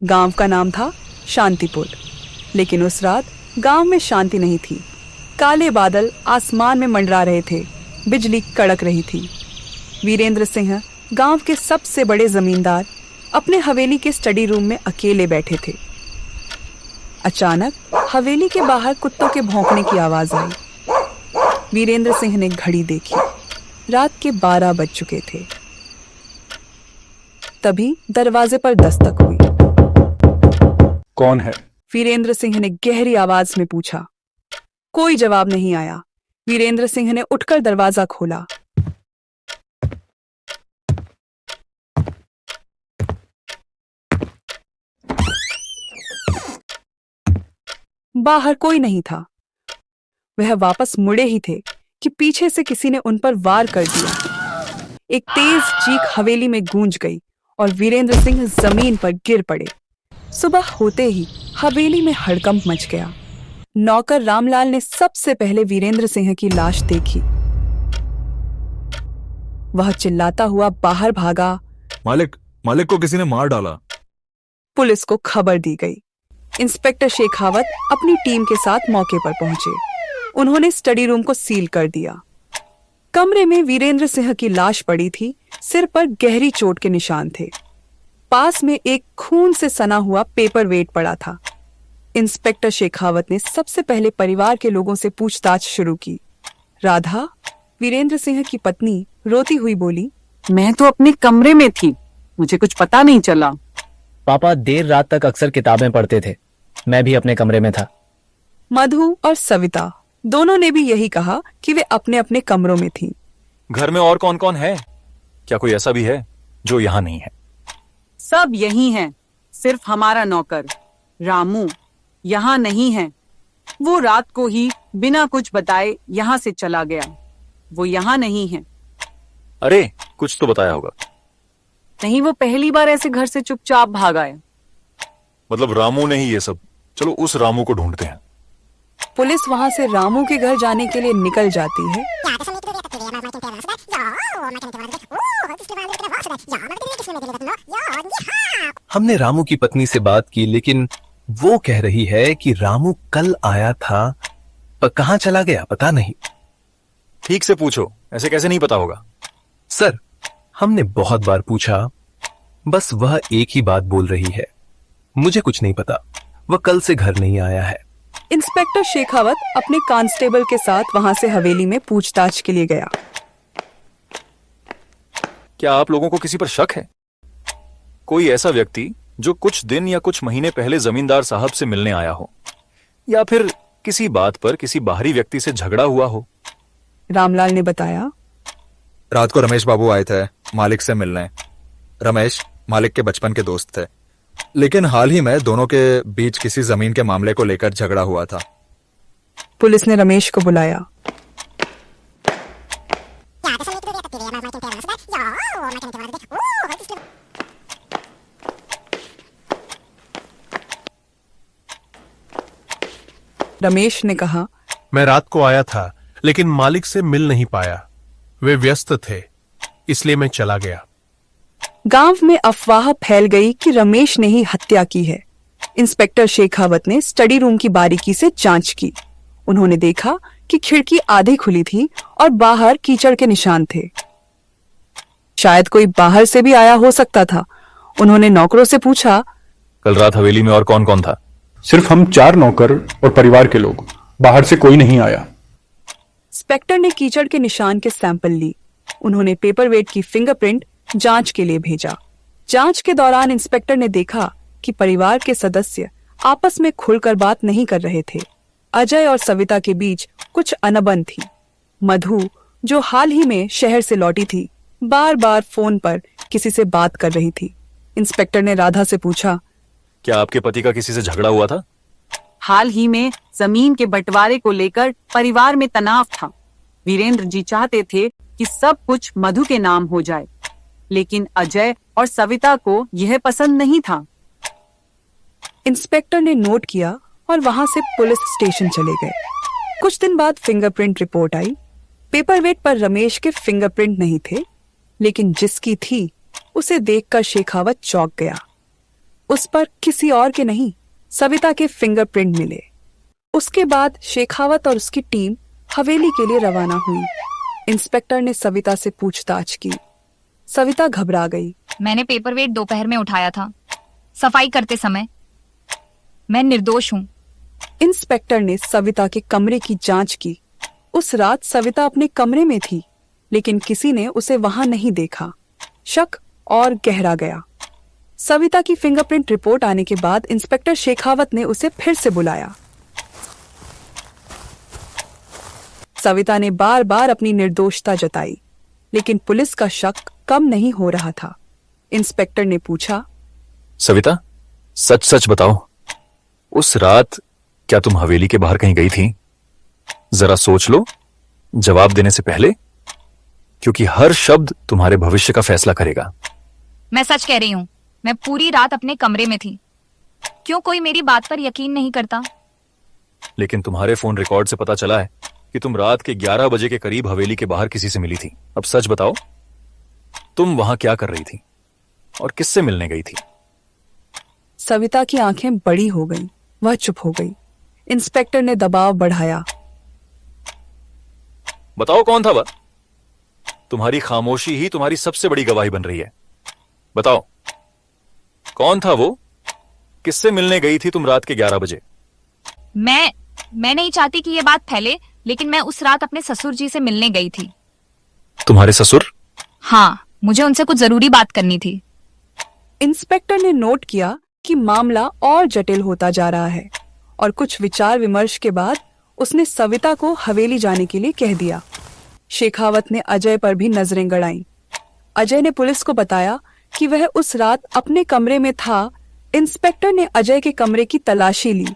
गांव का नाम था शांतिपुर। लेकिन उस रात गांव में शांति नहीं थी। काले बादल आसमान में मंडरा रहे थे, बिजली कड़क रही थी। वीरेंद्र सिंह, गांव के सबसे बड़े जमींदार, अपने हवेली के स्टडी रूम में अकेले बैठे थे। अचानक हवेली के बाहर कुत्तों के भौंकने की आवाज आई। वीरेंद्र सिंह ने घड़ी देखी, रात के 12 बज चुके थे। तभी दरवाजे पर दस्तक हुई। कौन है? वीरेंद्र सिंह ने गहरी आवाज में पूछा। कोई जवाब नहीं आया। वीरेंद्र सिंह ने उठकर दरवाजा खोला। बाहर कोई नहीं था। वह वापस मुड़े ही थे कि पीछे से किसी ने उन पर वार कर दिया। एक तेज चीख हवेली में गूंज गई और वीरेंद्र सिंह जमीन पर गिर पड़े। सुबह होते ही हवेली में हड़कंप मच गया। नौकर रामलाल ने सबसे पहले वीरेंद्र सिंह की लाश देखी। वह चिल्लाता हुआ बाहर भागा। मालिक मालिक को किसी ने मार डाला। पुलिस को खबर दी गई। इंस्पेक्टर शेखावत अपनी टीम के साथ मौके पर पहुंचे। उन्होंने स्टडी रूम को सील कर दिया। कमरे में वीरेंद्र सिंह की लाश पड़ी थी। सिर पर गहरी चोट के निशान थे। पास में एक खून से सना हुआ पेपर वेट पड़ा था। इंस्पेक्टर शेखावत ने सबसे पहले परिवार के लोगों से पूछताछ शुरू की। राधा, वीरेंद्र सिंह की पत्नी, रोती हुई बोली, मैं तो अपने कमरे में थी, मुझे कुछ पता नहीं चला। पापा देर रात तक अक्सर किताबें पढ़ते थे, मैं भी अपने कमरे में था। मधु और सविता दोनों ने भी यही कहा कि वे अपने अपने कमरों में थीं। घर में और कौन कौन है? क्या कोई ऐसा भी है जो यहाँ नहीं है? सब यही हैं, सिर्फ हमारा नौकर रामू यहाँ नहीं है। वो रात को ही बिना कुछ बताए यहाँ से चला गया। वो यहाँ नहीं है। अरे कुछ तो बताया होगा। नहीं, वो पहली बार ऐसे घर से चुपचाप भागा है। मतलब रामू ने ही ये सब। चलो उस रामू को ढूंढते हैं। पुलिस वहां से रामू के घर जाने के लिए निकल जाती है। हमने रामू की पत्नी से बात की, लेकिन वो कह रही है कि रामू कल आया था, पर कहां चला गया पता नहीं। ठीक से पूछो, ऐसे कैसे नहीं पता होगा? सर, हमने बहुत बार पूछा, बस वह एक ही बात बोल रही है, मुझे कुछ नहीं पता, वह कल से घर नहीं आया है। इंस्पेक्टर शेखावत अपने कांस्टेबल के साथ वहां से हवेली में पूछताछ के लिए गया। क्या आप लोगों को किसी पर शक है? कोई ऐसा व्यक्ति जो कुछ दिन या कुछ महीने पहले जमींदार साहब से मिलने आया हो, या फिर किसी बात पर किसी बाहरी व्यक्ति से झगड़ा हुआ हो? रामलाल ने बताया, रात को रमेश बाबू आए थे मालिक से मिलने। रमेश मालिक के बचपन के दोस्त थे, लेकिन हाल ही में दोनों के बीच किसी जमीन के मामले को लेकर झगड़ा हुआ था। पुलिस ने रमेश को बुलाया। रमेश ने कहा, मैं रात को आया था, लेकिन मालिक से मिल नहीं पाया, वे व्यस्त थे, इसलिए मैं चला गया। गांव में अफवाह फैल गई कि रमेश ने ही हत्या की है। इंस्पेक्टर शेखावत ने स्टडी रूम की बारीकी से जांच की। उन्होंने देखा कि खिड़की आधी खुली थी और बाहर कीचड़ के निशान थे। शायद कोई बाहर से भी आया हो सकता था। उन्होंने नौकरों से पूछा, कल रात हवेली में और कौन कौन था? सिर्फ हम 4 नौकर और परिवार के लोग, बाहर से कोई नहीं आया। इंस्पेक्टर ने कीचड़ के निशान के सैंपल ली। उन्होंने पेपरवेट की फिंगरप्रिंट जांच के लिए भेजा। जांच के दौरान इंस्पेक्टर ने देखा कि परिवार के सदस्य आपस में खुलकर बात नहीं कर रहे थे। अजय और सविता के बीच कुछ अनबन थी। मधु, जो हाल ही में शहर से लौटी थी, बार बार फोन पर किसी से बात कर रही थी। इंस्पेक्टर ने राधा से पूछा, क्या आपके पति का किसी से झगड़ा हुआ था? हाल ही में जमीन के बंटवारे को लेकर परिवार में तनाव था। वीरेंद्र जी चाहते थे कि सब कुछ मधु के नाम हो जाए, लेकिन अजय और सविता को यह पसंद नहीं था। इंस्पेक्टर ने नोट किया और वहां से पुलिस स्टेशन चले गए। कुछ दिन बाद फिंगरप्रिंट रिपोर्ट आई। पेपरवेट पर रमेश के फिंगरप्रिंट नहीं थे, लेकिन जिसकी थी उसे देखकर शेखावत चौंक गया। उस पर किसी और के नहीं, सविता के फिंगरप्रिंट मिले। उसके बाद शेखावत और उसकी टीम हवेली के लिए रवाना हुई। इंस्पेक्टर ने सविता से पूछताछ की। सविता घबरा गई। मैंने पेपरवेट दोपहर में उठाया था, सफाई करते समय। मैं निर्दोष हूँ। इंस्पेक्टर ने सविता के कमरे की जांच की। उस रात सविता अपने कमरे में थी, लेकिन किसी ने उसे वहां नहीं देखा। शक और गहरा गया। सविता की फिंगरप्रिंट रिपोर्ट आने के बाद इंस्पेक्टर शेखावत ने उसे फिर से बुलाया। सविता ने बार बार अपनी निर्दोषता जताई, लेकिन पुलिस का शक कम नहीं हो रहा था। इंस्पेक्टर ने पूछा, सविता, सच सच बताओ, उस रात क्या तुम हवेली के बाहर कहीं गई थी? जरा सोच लो जवाब देने से पहले, क्योंकि हर शब्द तुम्हारे भविष्य का फैसला करेगा। मैं सच कह रही हूँ, मैं पूरी रात अपने कमरे में थी। क्यों कोई मेरी बात पर यकीन नहीं करता? लेकिन तुम्हारे फोन रिकॉर्ड से पता चला है कि तुम रात के 11 बजे के करीब हवेली के बाहर किसी से मिली थी। अब सच बताओ, तुम वहां क्या कर रही थी और किससे मिलने गई थी? सविता की आंखें बड़ी हो गईं। वह चुप हो गई। इंस्पेक्टर ने दबाव बढ़ाया। बताओ कौन था वह? तुम्हारी खामोशी ही तुम्हारी सबसे बड़ी गवाही बन रही है। बताओ कौन था वो? किससे मिलने गई थी तुम रात के 11 बजे? मैं नहीं चाहती कि ये बात फैले, लेकिन मैं उस रात अपने ससुर जी से मिलने गई थी। तुम्हारे ससुर? हाँ, मुझे उनसे कुछ जरूरी बात करनी थी। इंस्पेक्टर ने नोट किया कि मामला और जटिल होता जा रहा है, और कुछ विचार विमर्श के बाद उसने सविता को हवेली जाने के लिए कह दिया। शेखावत ने अजय पर भी नजरें गड़ाईं। अजय ने पुलिस को बताया कि वह उस रात अपने कमरे में था। इंस्पेक्टर ने अजय के कमरे की तलाशी ली।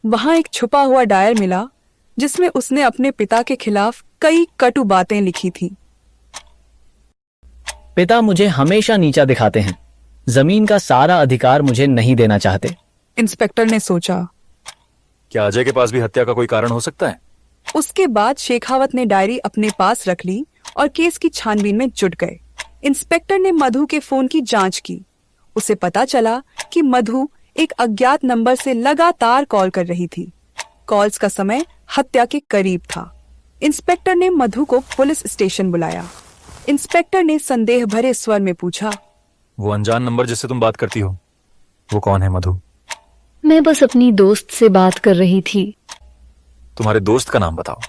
वहां एक छुपा हुआ डायर मिला, जिसमें उसने अपने पिता के खिलाफ कई कटु बातें लिखी थीं। पिता मुझे हमेशा नीचा दिखाते हैं। जमीन का सारा अधिकार मुझे नहीं देना चाहते। इंस्पेक्टर ने सोचा। क्या अजय के पास भी हत्या का कोई कारण हो सकता है? उसके बाद शेखावत ने डायरी अपने पास रख ली और केस की छानबीन में जुट गए। इंस्पेक्टर ने मधु के फोन की जांच की। उसे पता चला कि मधु एक अज्ञात नंबर से लगातार कॉल कर रही थी। कॉल्स का समय हत्या के करीब था। इंस्पेक्टर ने मधु को पुलिस स्टेशन बुलाया। इंस्पेक्टर ने संदेह भरे स्वर में पूछा, वो अनजान नंबर जिससे तुम बात करती हो, वो कौन है मधु? मैं बस अपनी दोस्त से बात कर रही थी। तुम्हारे दोस्त का नाम बताओ।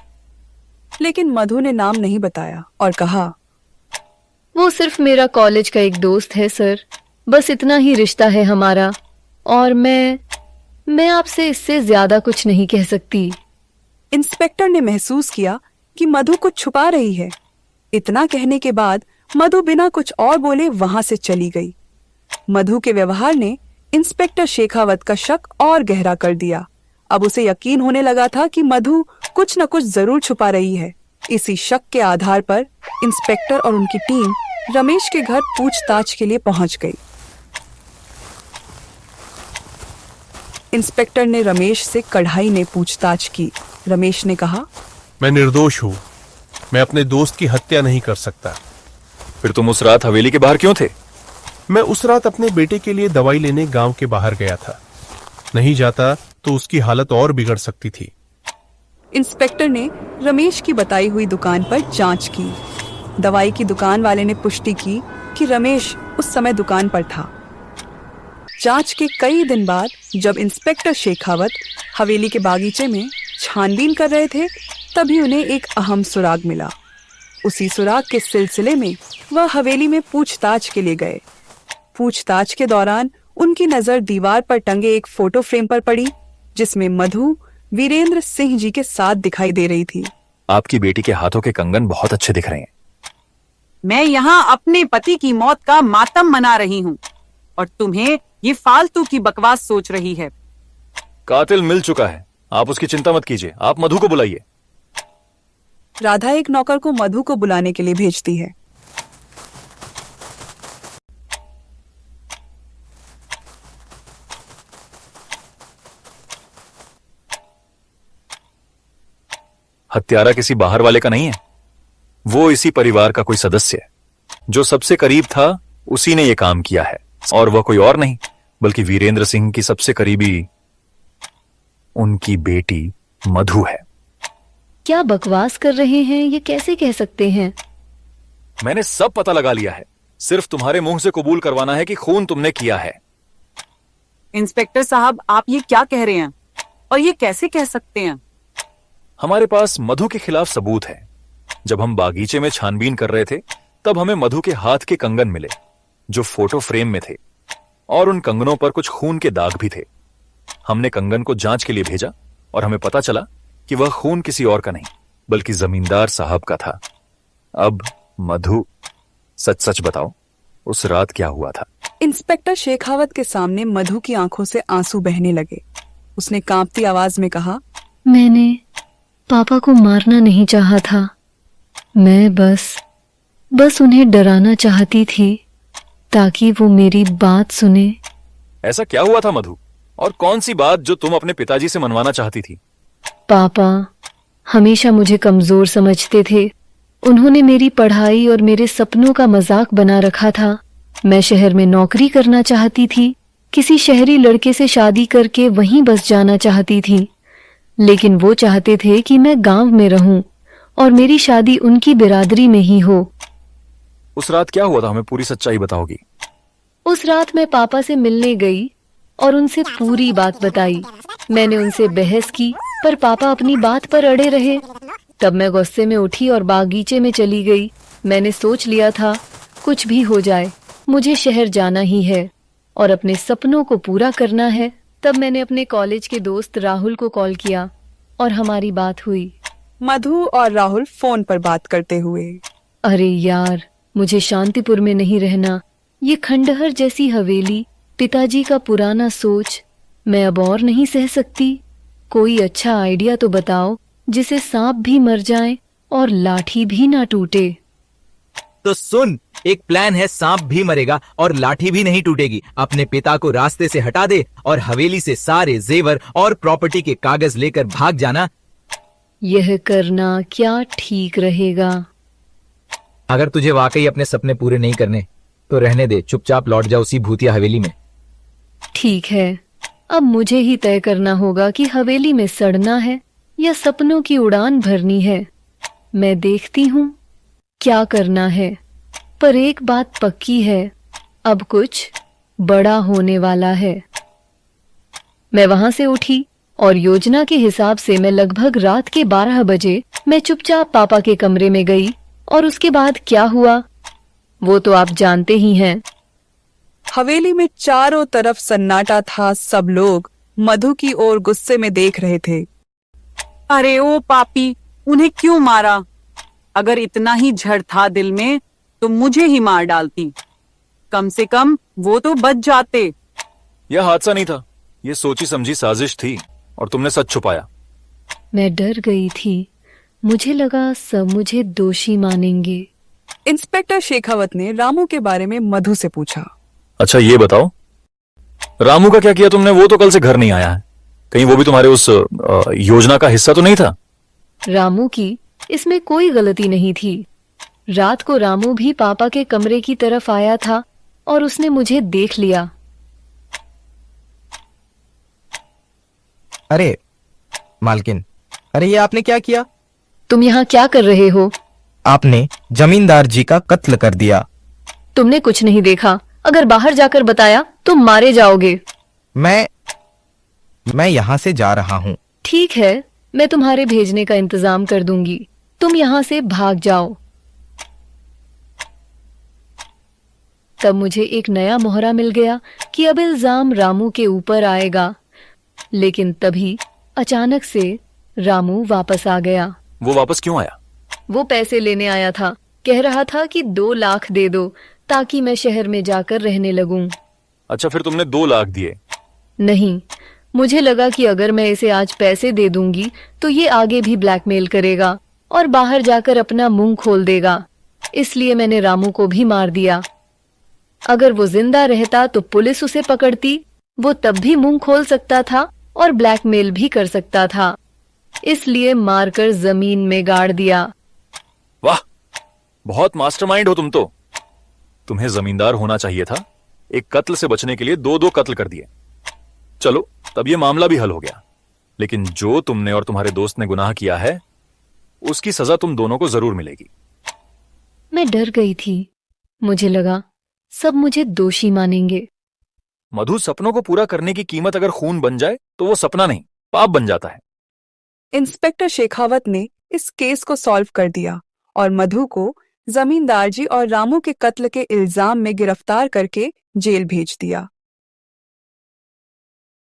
लेकिन मधु ने नाम नहीं बताया और कहा, वो सिर्फ मेरा कॉलेज का एक दोस्त है सर। बस इतना ही रिश्ता है हमारा, और मैं आपसे इससे ज्यादा कुछ नहीं कह सकती। इंस्पेक्टर ने महसूस किया कि मधु कुछ छुपा रही है। इतना कहने के बाद मधु बिना कुछ और बोले वहां से चली गई। मधु के व्यवहार ने इंस्पेक्टर शेखावत का शक और गहरा कर दिया। अब उसे यकीन होने लगा था कि मधु कुछ न कुछ जरूर छुपा रही है। इसी शक के आधार पर इंस्पेक्टर और उनकी टीम रमेश के घर पूछताछ के लिए पहुंच गई। इंस्पेक्टर ने रमेश से कढ़ाई ने पूछताछ की। रमेश ने कहा, मैं निर्दोष हूं। मैं अपने दोस्त की हत्या नहीं कर सकता। फिर तुम उस रात हवेली के बाहर क्यों थे? मैं उस रात अपने बेटे के लिए दवाई लेने गांव के बाहर गया था। नहीं जाता तो उसकी हालत और बिगड़ सकती थी। इंस्पेक्टर ने रमेश की बताई हुई दुकान पर जांच की। दवाई की दुकान वाले ने पुष्टि की कि रमेश उस समय दुकान पर था। जांच के कई दिन बाद जब इंस्पेक्टर शेखावत हवेली के बागीचे में छानबीन कर रहे थे, तभी उन्हें एक अहम सुराग मिला। उसी सुराग के सिलसिले में वह हवेली में पूछताछ के लिए गए। पूछताछ के दौरान उनकी नजर दीवार पर टंगे एक फोटो फ्रेम पर पड़ी, जिसमें मधु वीरेंद्र सिंह जी के साथ दिखाई दे रही थी। आपकी बेटी के हाथों के कंगन बहुत अच्छे दिख रहे हैं। मैं यहाँ अपने पति की मौत का मातम मना रही हूँ, और तुम्हें ये फालतू की बकवास सोच रही है। कातिल मिल चुका है, आप उसकी चिंता मत कीजिए। आप मधु को बुलाइए। राधा एक नौकर को मधु को बुलाने के लिए भेजती है। हत्यारा किसी बाहर वाले का नहीं है, वो इसी परिवार का कोई सदस्य है। जो सबसे करीब था उसी ने ये काम किया है, और वह कोई और नहीं बल्कि वीरेंद्र सिंह की सबसे करीबी उनकी बेटी मधु है। क्या बकवास कर रहे हैं? ये कैसे कह सकते हैं? मैंने सब पता लगा लिया है, सिर्फ तुम्हारे मुंह से कबूल करवाना है कि खून तुमने किया है। इंस्पेक्टर साहब, आप ये क्या कह रहे हैं और ये कैसे कह सकते हैं? हमारे पास मधु के खिलाफ सबूत है। जब हम बागीचे में छानबीन कर रहे थे तब हमें मधु के हाथ के कंगन मिले जो फोटो फ्रेम में थे, और उन कंगनों पर कुछ खून के दाग भी थे। हमने कंगन को जांच के लिए भेजा और हमें पता चला कि वह खून किसी और का नहीं बल्कि जमींदार साहब का था। अब मधु, सच सच बताओ, उस रात क्या हुआ था? इंस्पेक्टर शेखावत के सामने मधु की आंखों से आंसू बहने लगे। उसने कांपती आवाज में कहा, मैंने पापा को मारना नहीं चाहा था। मैं बस उन्हें डराना चाहती थी ताकि वो मेरी बात सुने। ऐसा क्या हुआ था मधु, और कौन सी बात जो तुम अपने पिताजी से मनवाना चाहती थी? पापा हमेशा मुझे कमजोर समझते थे। उन्होंने मेरी पढ़ाई और मेरे सपनों का मजाक बना रखा था। मैं शहर में नौकरी करना चाहती थी, किसी शहरी लड़के से शादी करके वहीं बस जाना चाहती थी, लेकिन वो चाहते थे कि मैं गांव में रहूं और मेरी शादी उनकी बिरादरी में ही हो। उस रात क्या हुआ था, हमें पूरी सच्चाई बताओगी? उस रात मैं पापा से मिलने गई और उनसे पूरी बात बताई। मैंने उनसे बहस की पर पापा अपनी बात पर अड़े रहे। तब मैं गुस्से में उठी और बागीचे में चली गई। मैंने सोच लिया था कुछ भी हो जाए मुझे शहर जाना ही है और अपने सपनों को पूरा करना है। तब मैंने अपने कॉलेज के दोस्त राहुल को कॉल किया और हमारी बात हुई। मधु और राहुल फोन पर बात करते हुए, अरे यार, मुझे शांतिपुर में नहीं रहना। ये खंडहर जैसी हवेली, पिताजी का पुराना सोच, मैं अब और नहीं सह सकती। कोई अच्छा आइडिया तो बताओ जिसे सांप भी मर जाए और लाठी भी ना टूटे। तो सुन, एक प्लान है, सांप भी मरेगा और लाठी भी नहीं टूटेगी। अपने पिता को रास्ते से हटा दे और हवेली से सारे जेवर और प्रॉपर्टी के कागज लेकर भाग जाना। यह करना क्या ठीक रहेगा? अगर तुझे वाकई अपने सपने पूरे नहीं करने तो रहने दे, चुपचाप लौट जा उसी भूतिया हवेली में। ठीक है, अब मुझे ही तय करना होगा कि हवेली में सड़ना है या सपनों की उड़ान भरनी है। मैं देखती हूँ क्या करना है, पर एक बात पक्की है, अब कुछ बड़ा होने वाला है। मैं वहां से उठी और योजना के हिसाब से मैं लगभग रात के 12 बजे मैं चुपचाप पापा के कमरे में गई। और उसके बाद क्या हुआ वो तो आप जानते ही हैं। हवेली में चारों तरफ सन्नाटा था। सब लोग मधु की ओर गुस्से में देख रहे थे। अरे ओ पापी, उन्हें क्यों मारा? अगर इतना ही झड़ था दिल में तो मुझे ही मार डालती, कम से कम वो तो बच जाते। यह हादसा नहीं था, यह सोची समझी साजिश थी और तुमने सच छुपाया। मैं डर गई थी, मुझे लगा सब मुझे दोषी मानेंगे। इंस्पेक्टर शेखावत ने रामू के बारे में मधु से पूछा। अच्छा ये बताओ, रामू का क्या किया तुमने? वो तो कल से घर नहीं आया है, कहीं वो भी तुम्हारे उस योजना का हिस्सा तो नहीं था? रामू की इसमें कोई गलती नहीं थी। रात को रामू भी पापा के कमरे की तरफ आया था और उसने मुझे देख लिया। अरे मालकिन, अरे ये आपने क्या किया? तुम यहाँ क्या कर रहे हो? आपने जमींदार जी का कत्ल कर दिया। तुमने कुछ नहीं देखा, अगर बाहर जाकर बताया तो मारे जाओगे। मैं यहाँ से जा रहा हूँ। ठीक है, मैं तुम्हारे भेजने का इंतजाम कर दूंगी, तुम यहाँ से भाग जाओ। तब मुझे एक नया मोहरा मिल गया कि अब इल्जाम रामू के ऊपर आएगा। लेकिन तभी अचानक से रामू वापस आ गया। वो वापस क्यों आया? वो पैसे लेने आया था, कह रहा था कि 2 लाख दे दो ताकि मैं शहर में जाकर रहने लगूं। अच्छा, फिर तुमने 2 लाख दिए? नहीं, मुझे लगा कि अगर मैं इसे आज पैसे दे दूंगी तो ये आगे भी ब्लैकमेल करेगा और बाहर जाकर अपना मुंह खोल देगा, इसलिए मैंने रामू को भी मार दिया। अगर वो जिंदा रहता तो पुलिस उसे पकड़ती, वो तब भी मुंह खोल सकता था और ब्लैकमेल भी कर सकता था, इसलिए मारकर जमीन में गाड़ दिया। वाह, बहुत मास्टरमाइंड हो तुम तो। तुम्हें जमींदार होना चाहिए था एक कत्ल से बचने के लिए दो दो कत्ल कर दिए। चलो तब ये मामला भी हल हो गया, लेकिन जो तुमने और तुम्हारे दोस्त ने गुनाह किया है उसकी सजा तुम दोनों को जरूर मिलेगी। मैं डर गई थी। मुझे लगा सब मुझे दोषी मानेंगे। मधु, सपनों को पूरा करने की कीमत अगर खून बन जाए तो वो सपना नहीं पाप बन जाता है। इंस्पेक्टर शेखावत ने इस केस को सॉल्व कर दिया और मधु को जमींदार जी और रामू के कत्ल के इल्जाम में गिरफ्तार करके जेल भेज दिया।